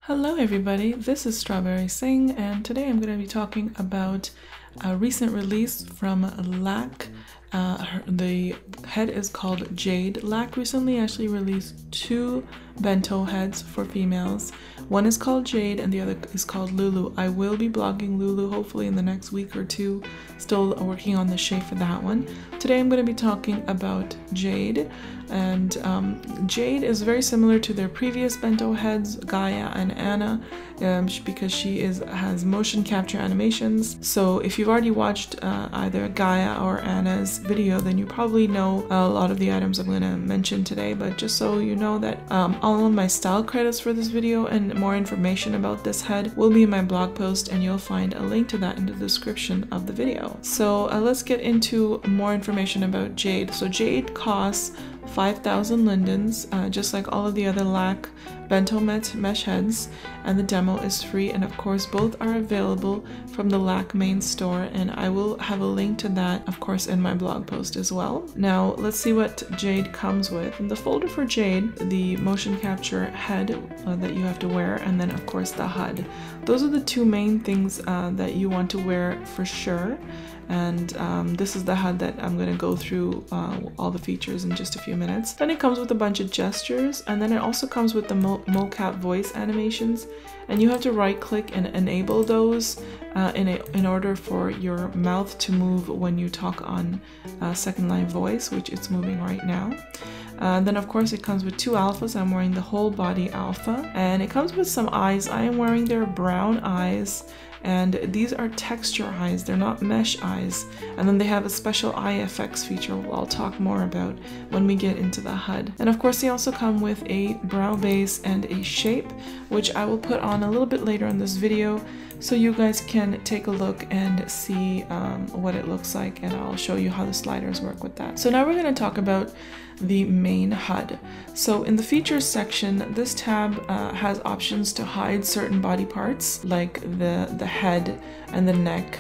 Hello everybody, this is Strawberry Singh, and today I'm going to be talking about a recent release from LAQ. The head is called Jade. LAQ recently actually released two Bento heads for females. One is called Jade and the other is called Lulu. I will be blogging Lulu hopefully in the next week or two, still working on the shape for that one. Today I'm going to be talking about Jade, and Jade is very similar to their previous Bento heads, Gaia and Anna, because she has motion capture animations. So if you've already watched either Gaia or Anna's video, then you probably know a lot of the items I'm going to mention today. But just so you know that all of my style credits for this video and more information about this head will be in my blog post, and you'll find a link to that in the description of the video. So let's get into more information about Jade. So Jade costs 5,000 lindens, just like all of the other LAQ Bento mesh heads, and the demo is free, and of course both are available from the LAQ main store, and I will have a link to that of course in my blog post as well. Now let's see what Jade comes with. In the folder for Jade, the motion capture head that you have to wear, and then of course the HUD. Those are the two main things that you want to wear for sure. And this is the HUD that I'm going to go through all the features in just a few minutes. Then it comes with a bunch of gestures, and then it also comes with the MOCAP voice animations, and you have to right click and enable those in order for your mouth to move when you talk on second line voice, which it's moving right now. Then of course it comes with two alphas. I'm wearing the whole body alpha, and it comes with some eyes. I am wearing their brown eyes, and these are texture eyes, they're not mesh eyes. And then they have a special eye effects feature I'll talk more about when we get into the HUD. And of course they also come with a brow base and a shape, which I will put on a little bit later in this video, so you guys can take a look and see what it looks like, and I'll show you how the sliders work with that. So now we're going to talk about the main HUD. So in the features section, this tab has options to hide certain body parts like the head and the neck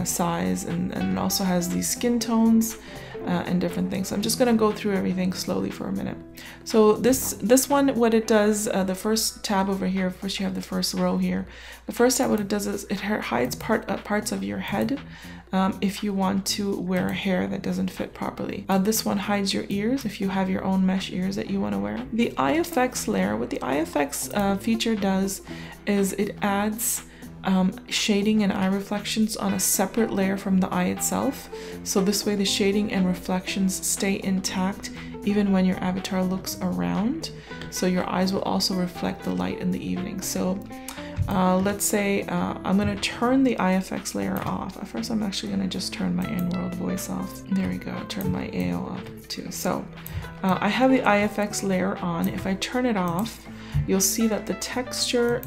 size, and it also has these skin tones and different things. So I'm just going to go through everything slowly for a minute. So this one, what it does, the first tab over here, first you have the first row here. The first tab, what it does is it hides parts of your head if you want to wear hair that doesn't fit properly. This one hides your ears if you have your own mesh ears that you want to wear. The eye effects layer, what the eye effects feature does is it adds shading and eye reflections on a separate layer from the eye itself. So this way the shading and reflections stay intact even when your avatar looks around. So your eyes will also reflect the light in the evening. So let's say I'm going to turn the eye effects layer off. At first I'm actually going to just turn my in-world voice off. There we go, turn my AO off too. So I have the eye effects layer on. If I turn it off, you'll see that the texture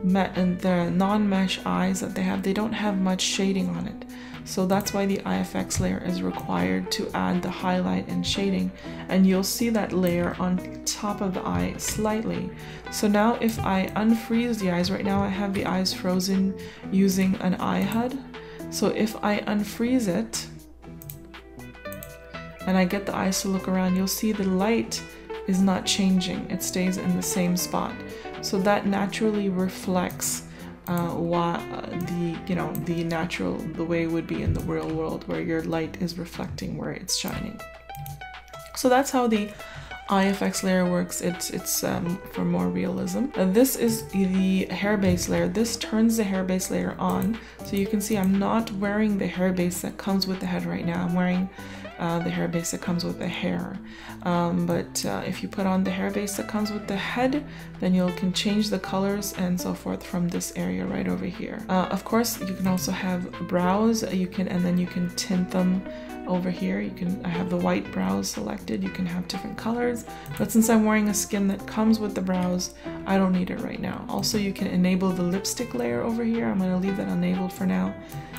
and the non-mesh eyes that they have, they don't have much shading on it. So that's why the IFX layer is required to add the highlight and shading, and you'll see that layer on top of the eye slightly. So now if I unfreeze the eyes, right now I have the eyes frozen using an eye HUD. So if I unfreeze it and I get the eyes to look around, you'll see the light is not changing, it stays in the same spot. So that naturally reflects the way it would be in the real world, where your light is reflecting where it's shining. So that's how the IFX layer works. It's for more realism. This is the hair base layer. This turns the hair base layer on. So you can see I'm not wearing the hair base that comes with the head right now. I'm wearing the hair base that comes with the hair. But if you put on the hair base that comes with the head, then you can change the colors and so forth from this area right over here. Of course, you can also have brows. And then you can tint them over here. I have the white brows selected. You can have different colors, but since I'm wearing a skin that comes with the brows, I don't need it right now. Also, you can enable the lipstick layer over here. I'm going to leave that enabled for now.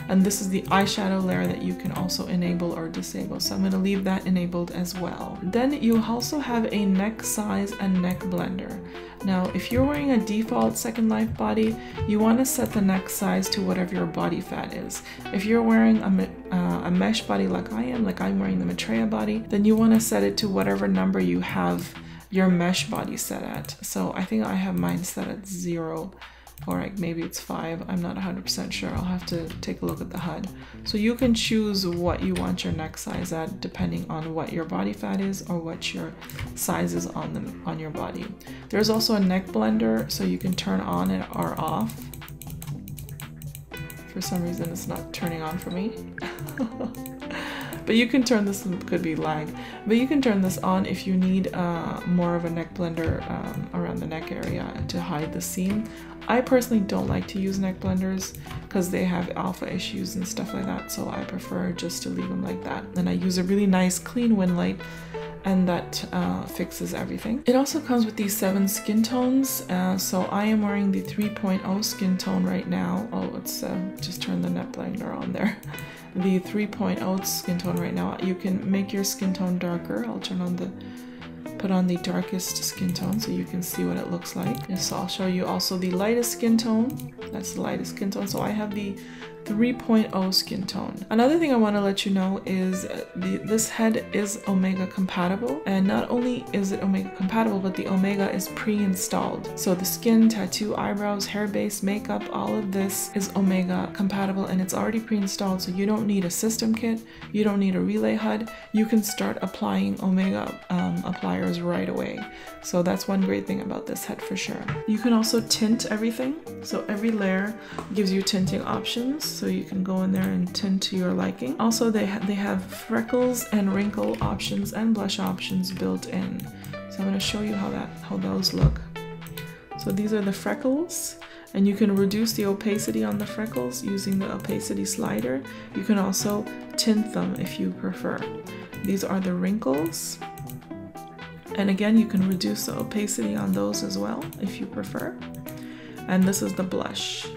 And this is the eyeshadow layer that you can also enable or disable. So I'm going to leave that enabled as well. Then you also have a neck size and neck blender. Now, if you're wearing a default Second Life body, you want to set the neck size to whatever your body fat is. If you're wearing a mesh body like I am, like I'm wearing the Maitreya body, then you want to set it to whatever number you have your mesh body set at. So I think I have mine set at 0, or like maybe it's 5. I'm not 100% sure. I'll have to take a look at the HUD. So you can choose what you want your neck size at depending on what your body fat is or what your size is on your body. There's also a neck blender, so you can turn on it or off. For some reason it's not turning on for me. But you can turn this, could be lag, but you can turn this on if you need more of a neck blender around the neck area to hide the seam. I personally don't like to use neck blenders because they have alpha issues and stuff like that, so I prefer just to leave them like that. And I use a really nice clean wind light, and that fixes everything. It also comes with these 7 skin tones, so I am wearing the 3.0 skin tone right now. Oh, let's just turn the neck blender on there. The 3.0 skin tone right now. You can make your skin tone darker. I'll put on the darkest skin tone so you can see what it looks like. And so I'll show you also the lightest skin tone. That's the lightest skin tone. So I have the 3.0 skin tone. Another thing I want to let you know is this head is Omega compatible, and not only is it Omega compatible, but the Omega is pre-installed. So the skin, tattoo, eyebrows, hair base, makeup, all of this is Omega compatible, and it's already pre-installed, so you don't need a system kit, you don't need a relay HUD. You can start applying Omega appliers right away. So that's one great thing about this head for sure. You can also tint everything, so every layer gives you tinting options, so you can go in there and tint to your liking. Also, they have freckles and wrinkle options and blush options built in. So I'm going to show you how those look. So these are the freckles, and you can reduce the opacity on the freckles using the opacity slider. You can also tint them if you prefer. These are the wrinkles. And again, you can reduce the opacity on those as well if you prefer. And this is the blush.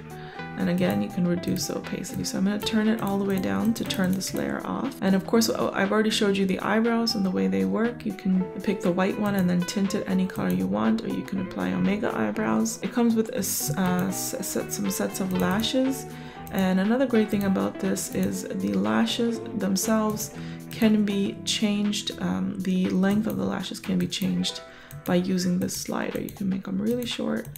And again, you can reduce the opacity. So I'm going to turn it all the way down to turn this layer off. And of course, I've already showed you the eyebrows and the way they work. You can pick the white one and then tint it any color you want, or you can apply Omega eyebrows. It comes with some sets of lashes. And another great thing about this is the lashes themselves can be changed. The length of the lashes can be changed by using this slider. You can make them really short,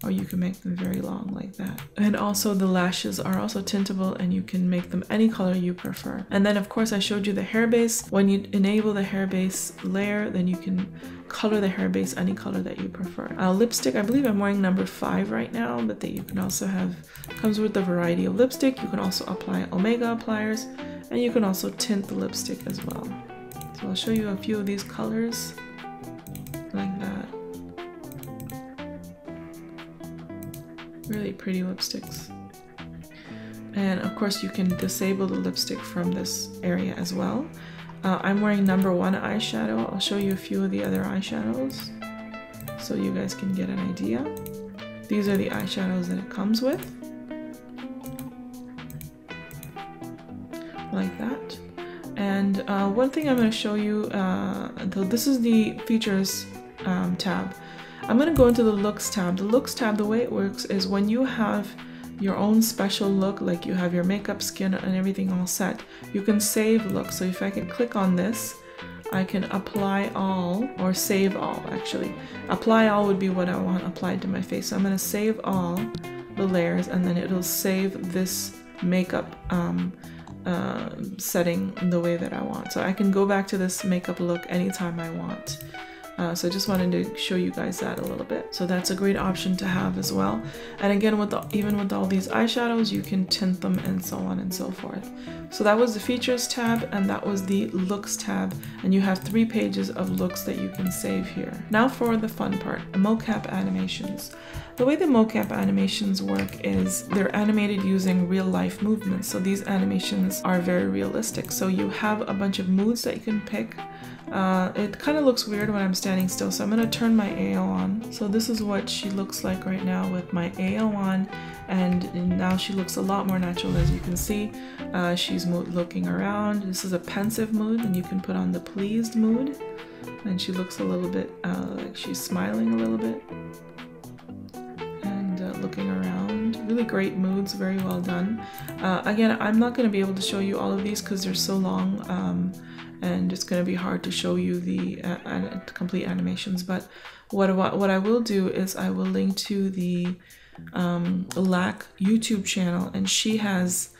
or you can make them very long like that. And also the lashes are also tintable, and you can make them any color you prefer. And then of course I showed you the hair base. When you enable the hair base layer, then you can color the hair base any color that you prefer. Lipstick, I believe I'm wearing number 5 right now, but that you can also have, comes with a variety of lipstick. You can also apply Omega appliers, and you can also tint the lipstick as well. So I'll show you a few of these colors like that. Really pretty lipsticks. And of course you can disable the lipstick from this area as well. I'm wearing number 1 eyeshadow. I'll show you a few of the other eyeshadows so you guys can get an idea. These are the eyeshadows that it comes with. Like that. And one thing I'm going to show you, this is the features tab. I'm going to go into the looks tab. The looks tab, the way it works is when you have your own special look, like you have your makeup, skin, and everything all set, you can save looks. So if I can click on this, I can apply all, or save all actually. Apply all would be what I want applied to my face. So I'm going to save all the layers, and then it'll save this makeup setting the way that I want. So I can go back to this makeup look anytime I want. So I just wanted to show you guys that a little bit. So that's a great option to have as well. And again, even with all these eyeshadows, you can tint them and so on and so forth. So that was the features tab, and that was the looks tab. And you have 3 pages of looks that you can save here. Now for the fun part, MOCAP animations. The way the MOCAP animations work is they're animated using real life movements. So these animations are very realistic. So you have a bunch of moods that you can pick. It kind of looks weird when I'm standing still, so I'm going to turn my AO on. So this is what she looks like right now with my AO on, and now she looks a lot more natural, as you can see. She's looking around. This is a pensive mood, and you can put on the pleased mood, and she looks a little bit like she's smiling a little bit and looking around. Really great moods, very well done. Again, I'm not going to be able to show you all of these because they're so long and it's going to be hard to show you the complete animations. But what I will do is I will link to the LAQ YouTube channel, and she has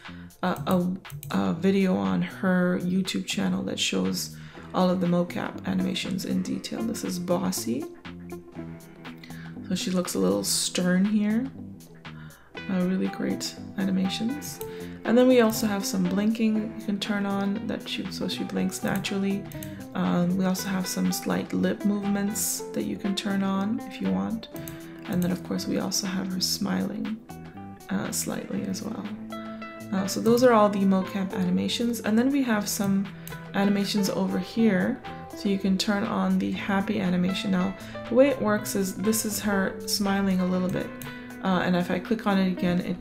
a video on her YouTube channel that shows all of the MOCAP animations in detail. This is Bossy. So she looks a little stern here. Really great animations. And then we also have some blinking you can turn on so she blinks naturally. We also have some slight lip movements that you can turn on if you want. And then of course we also have her smiling slightly as well. So those are all the MOCAP animations. And then we have some animations over here. So you can turn on the happy animation. Now the way it works is this is her smiling a little bit. And if I click on it again, it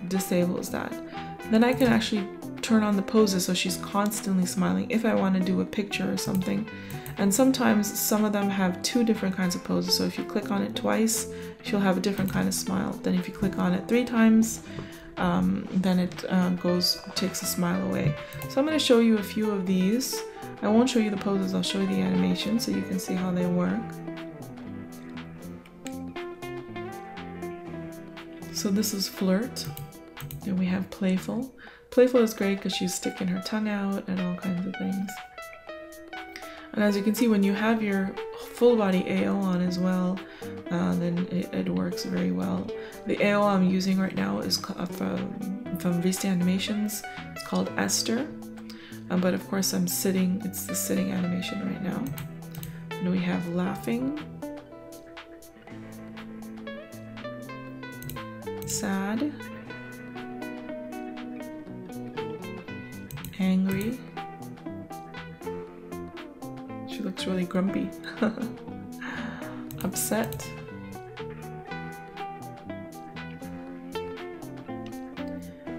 disables that. Then I can actually turn on the poses so she's constantly smiling if I want to do a picture or something. And sometimes some of them have two different kinds of poses. So if you click on it twice, she'll have a different kind of smile. Then if you click on it 3 times, then it takes a smile away. So I'm going to show you a few of these. I won't show you the poses, I'll show you the animation so you can see how they work. So this is Flirt. Then we have Playful. Playful is great because she's sticking her tongue out and all kinds of things. And as you can see, when you have your full body AO on as well, then it works very well. The AO I'm using right now is from Vista Animations. It's called Esther. But of course I'm sitting, it's the sitting animation right now. And we have Laughing, Sad, Angry. She looks really grumpy. Upset,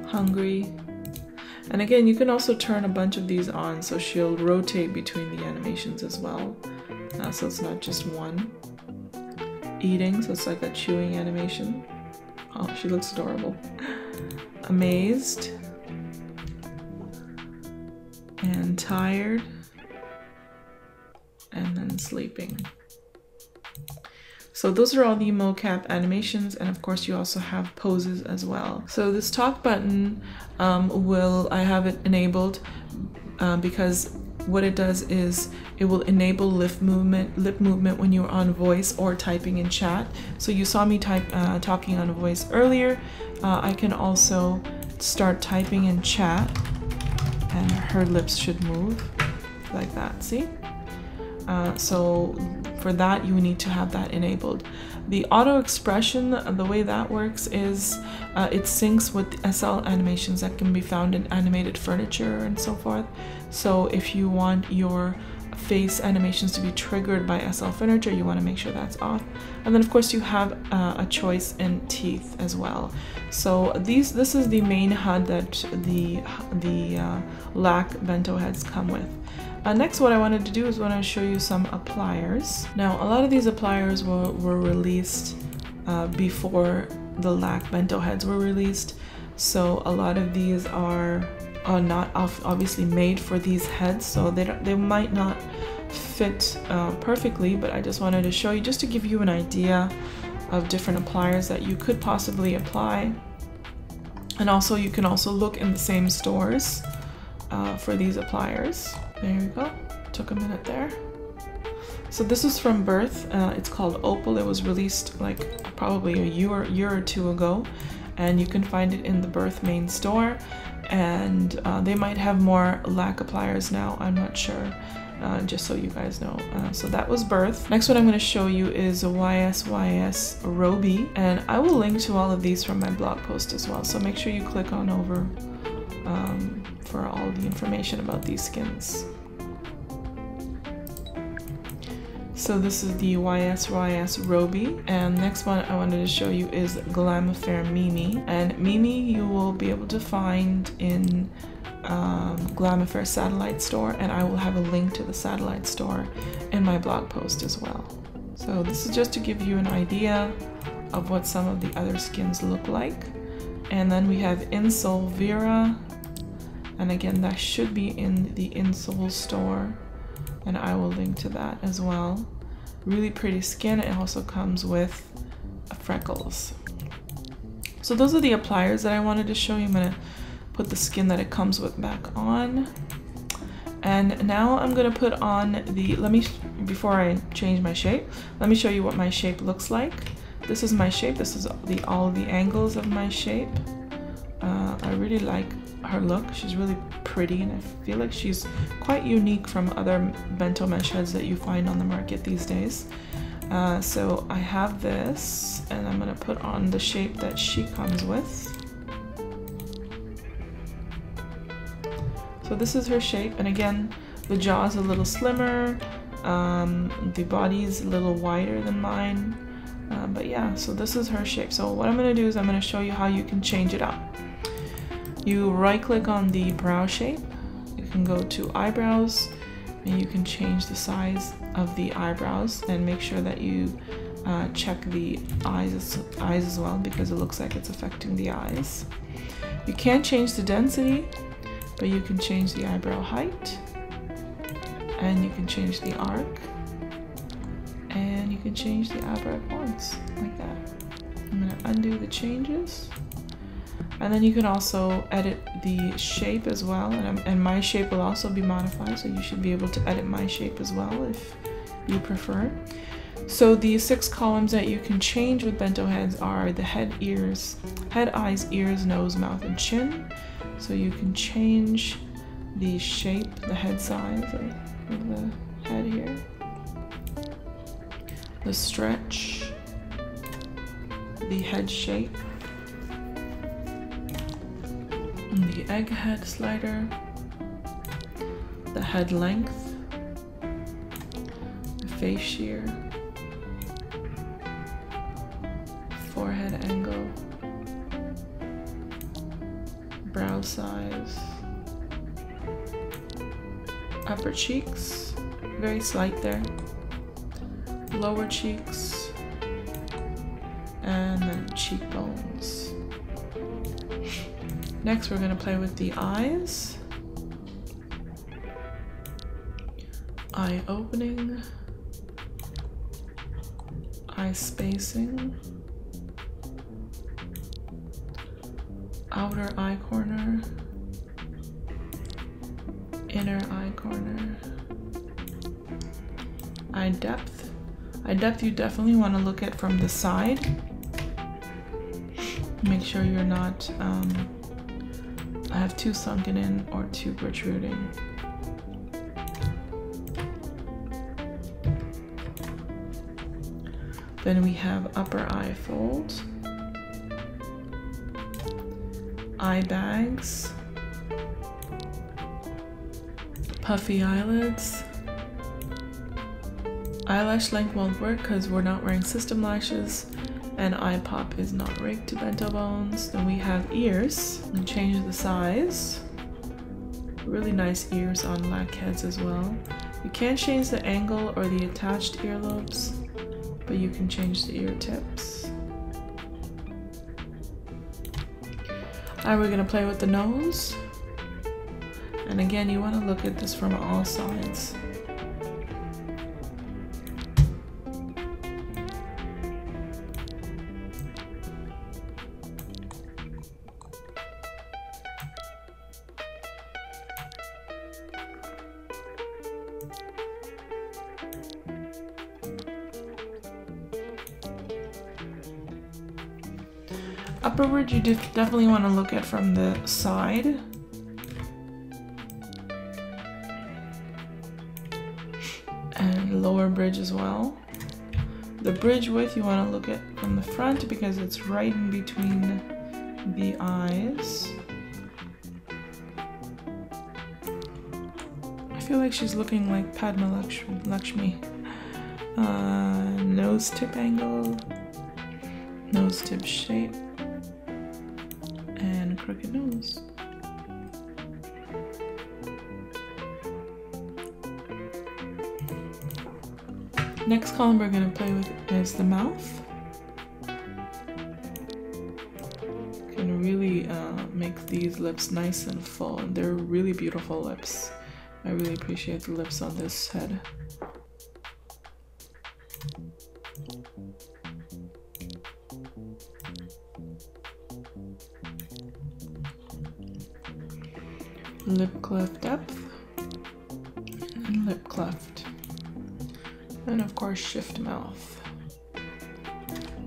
Hungry. And again, you can also turn a bunch of these on so she'll rotate between the animations as well. So it's not just one. Eating, so it's like a chewing animation. Oh, she looks adorable. Amazed. And Tired. And then Sleeping. So those are all the MOCAP animations, and of course you also have poses as well. So this talk button, I have it enabled because what it does is it will enable lip movement when you're on voice or typing in chat. So you saw me talking on voice earlier. I can also start typing in chat and her lips should move like that, see? So for that you need to have that enabled. The auto expression, the way that works is it syncs with SL animations that can be found in animated furniture and so forth. So if you want your face animations to be triggered by SL furniture, you want to make sure that's off. And then of course you have a choice in teeth as well. So this is the main HUD that the LAQ Bento heads come with. Next, what I wanted to do is want to show you some appliers. Now, a lot of these appliers were released before the LAQ Bento heads were released. So a lot of these are not obviously made for these heads, so they might not fit perfectly, but I just wanted to show you just to give you an idea of different appliers that you could possibly apply. And also you can also look in the same stores for these appliers. There you go, took a minute there. So this is from Birth, it's called Opal. It was released like probably a year or two ago, and you can find it in the Birth main store, and they might have more LAQ appliers now, I'm not sure, just so you guys know. So that was Birth. Next one I'm going to show you is a YSYS Roby, and I will link to all of these from my blog post as well, so make sure you click on over for all the information about these skins. So this is the YSYS Roby, and next one I wanted to show you is Glam Affair Mimi. And Mimi you will be able to find in Glam Affair satellite store, and I will have a link to the satellite store in my blog post as well. So this is just to give you an idea of what some of the other skins look like. And then we have Insol Vera, And again, that should be in the insole store, and I will link to that as well. Really pretty skin. It also comes with freckles. So those are the appliers that I wanted to show you. I'm gonna put the skin that it comes with back on. And now I'm gonna put on the, before I change my shape, let me show you what my shape looks like. This is my shape. This is all the angles of my shape. I really like her look. She's really pretty, and I feel like she's quite unique from other bento mesh heads that you find on the market these days. So I have this, and I'm gonna put on the shape that she comes with. So this is her shape, and again, the jaw is a little slimmer, the body is a little wider than mine, but yeah, so this is her shape. So what I'm going to do is I'm going to show you how you can change it up. You right click on the brow shape, you can go to eyebrows, and you can change the size of the eyebrows, and make sure that you check the eyes as well, because it looks like it's affecting the eyes. You can't change the density, but you can change the eyebrow height, and you can change the arc, and you can change the eyebrow points like that. I'm gonna undo the changes, and then you can also edit the shape as well, and my shape will also be modified, so you should be able to edit my shape as well if you prefer. So the 6 columns that you can change with bento heads are the head, eyes, ears, nose, mouth, and chin. So you can change the shape, the head size of the head here, the stretch, the head shape, and the egg head slider, the head length, the face shear, forehead angle, brow size, upper cheeks, very slight there, lower cheeks, and then cheekbones. Next, we're going to play with the eyes, eye opening, eye spacing, outer eye corner, inner eye corner, eye depth. Eye depth you definitely want to look at from the side. Make sure you're not have too sunken in or too protruding. Then we have upper eye fold, eye bags, puffy eyelids. Eyelash length won't work because we're not wearing system lashes, and eye pop is not rigged to bento bones. Then we have ears, and change the size. Really nice ears on LAQ heads as well. You can't change the angle or the attached earlobes, but you can change the ear tips. Now we're gonna play with the nose. And again, you wanna look at this from all sides. Upper bridge you definitely want to look at from the side. And lower bridge as well. The bridge width you want to look at from the front because it's right in between the eyes. I feel like she's looking like Padma Lakshmi. Nose tip angle, nose tip shape, and crooked nose. Next column we're going to play with is the mouth. Okay, can really make these lips nice and full, and they're really beautiful lips. I really appreciate the lips on this head. Lip cleft depth and lip cleft, and of course shift mouth.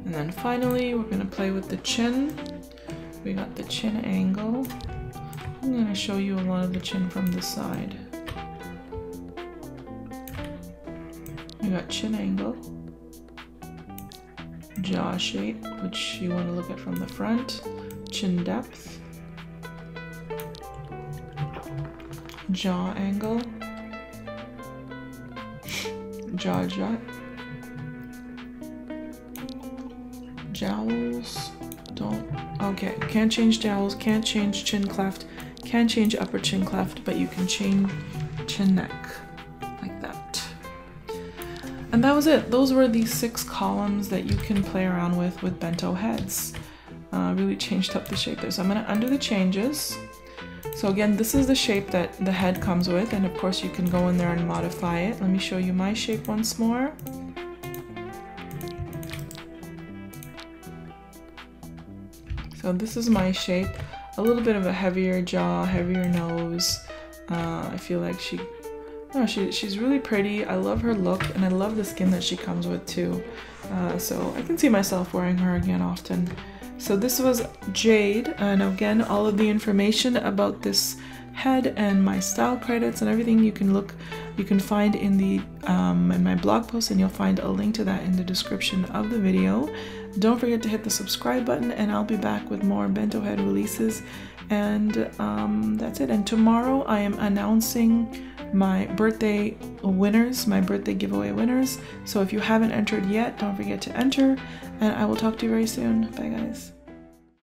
And then finally we're going to play with the chin. We got the chin angle. I'm going to show you a lot of the chin from the side. We got chin angle, jaw shape, which you want to look at from the front, chin depth, jaw angle, jaw jut, jowls, can't change jowls, can't change chin cleft, can't change upper chin cleft, but you can change chin neck, like that. And that was it. Those were the 6 columns that you can play around with bento heads. Really changed up the shape there. So I'm going to undo the changes. So again, this is the shape that the head comes with, and of course you can go in there and modify it. Let me show you my shape once more. So this is my shape. A little bit of a heavier jaw, heavier nose. I feel like she's really pretty. I love her look, and I love the skin that she comes with too. So I can see myself wearing her again often. So this was Jade, and again, all of the information about this head and my style credits and everything you can find in the in my blog post, and you'll find a link to that in the description of the video. Don't forget to hit the subscribe button, and I'll be back with more bento head releases. And that's it. And tomorrow I am announcing my birthday winners, my birthday giveaway winners. So if you haven't entered yet, don't forget to enter, and I will talk to you very soon. Bye guys.